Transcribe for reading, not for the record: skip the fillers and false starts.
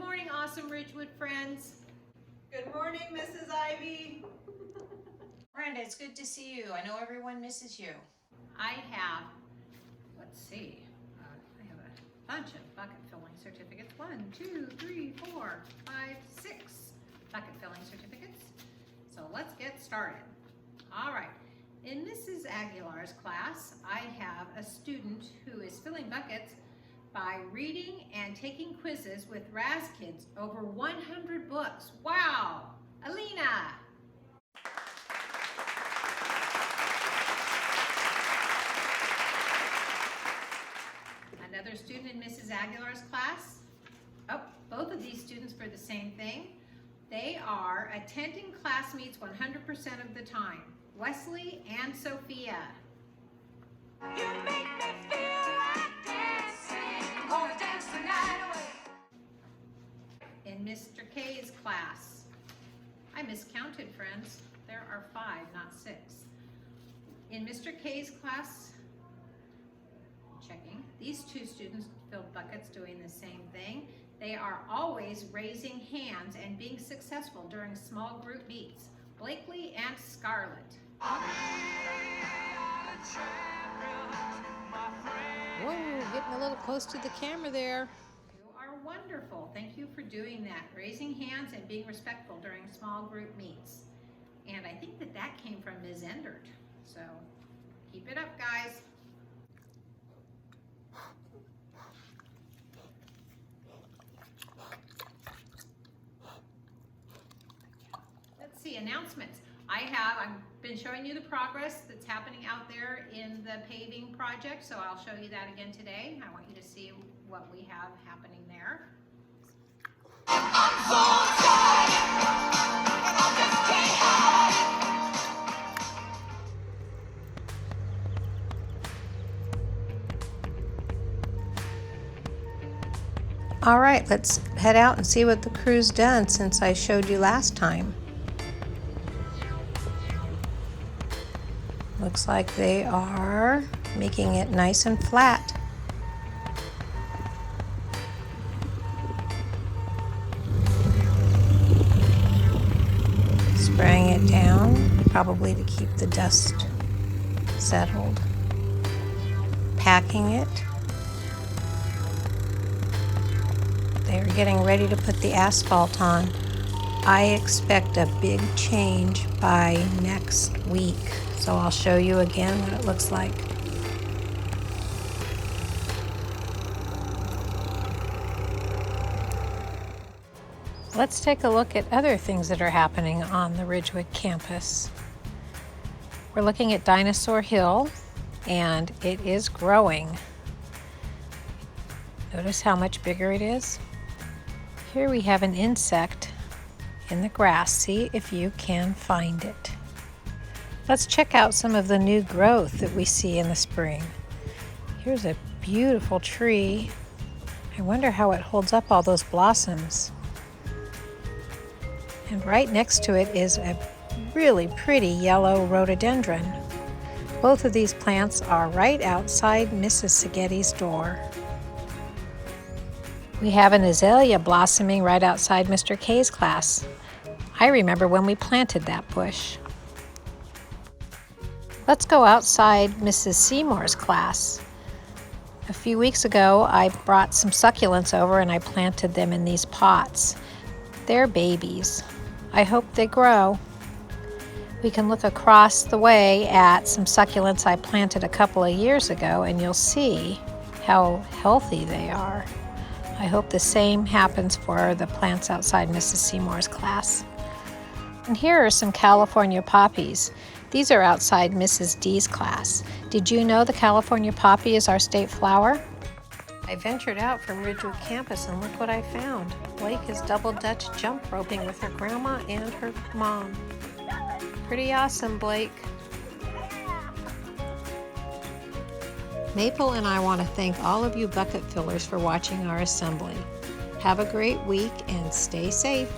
morning, awesome Ridgewood friends. Good morning, Mrs. Ivy. Brenda, it's good to see you. I know everyone misses you. I have, let's see, I have a bunch of bucket filling certificates. 1, 2, 3, 4, 5, 6 bucket filling certificates. So let's get started. All right, in Mrs. Aguilar's class, I have a student who is filling buckets by reading and taking quizzes with Raz Kids, over 100 books. Wow, Alina. Another student in Mrs. Aguilar's class. Oh, both of these students for the same thing. They are attending class meets 100% of the time. Wesley and Sophia. You make me feel like dancing, gonna dance the night away. In Mr. K's class. I miscounted, friends. There are 5, not 6. In Mr. K's class, checking, these 2 students filled buckets doing the same thing. They are always raising hands and being successful during small group meets. Blakely and Scarlett. Whoa, getting a little close to the camera there. You are wonderful. Thank you for doing that. Raising hands and being respectful during small group meets. And I think that came from Ms. Endert. So keep it up, guys. Let's see, announcements. I've been showing you the progress that's happening out there in the paving project, so I'll show you that again today. I want you to see what we have happening there. All right, let's head out and see what the crew's done since I showed you last time. Looks like they are making it nice and flat. Spraying it down, probably to keep the dust settled. Packing it. They're getting ready to put the asphalt on. I expect a big change by next week. So I'll show you again what it looks like. Let's take a look at other things that are happening on the Ridgewood campus. We're looking at Dinosaur Hill, and it is growing. Notice how much bigger it is? Here we have an insect in the grass. See if you can find it. Let's check out some of the new growth that we see in the spring. Here's a beautiful tree. I wonder how it holds up all those blossoms. And right next to it is a really pretty yellow rhododendron. Both of these plants are right outside Mrs. Seghetti's door. We have an azalea blossoming right outside Mr. K's class. I remember when we planted that bush. Let's go outside Mrs. Seymour's class. A few weeks ago, I brought some succulents over and I planted them in these pots. They're babies. I hope they grow. We can look across the way at some succulents I planted a couple of years ago and you'll see how healthy they are. I hope the same happens for the plants outside Mrs. Seymour's class. And here are some California poppies. These are outside Mrs. D's class. Did you know the California poppy is our state flower? I ventured out from Ridgewood campus and look what I found. Blake is double Dutch jump roping with her grandma and her mom. Pretty awesome, Blake. Maple and I want to thank all of you bucket fillers for watching our assembly. Have a great week and stay safe.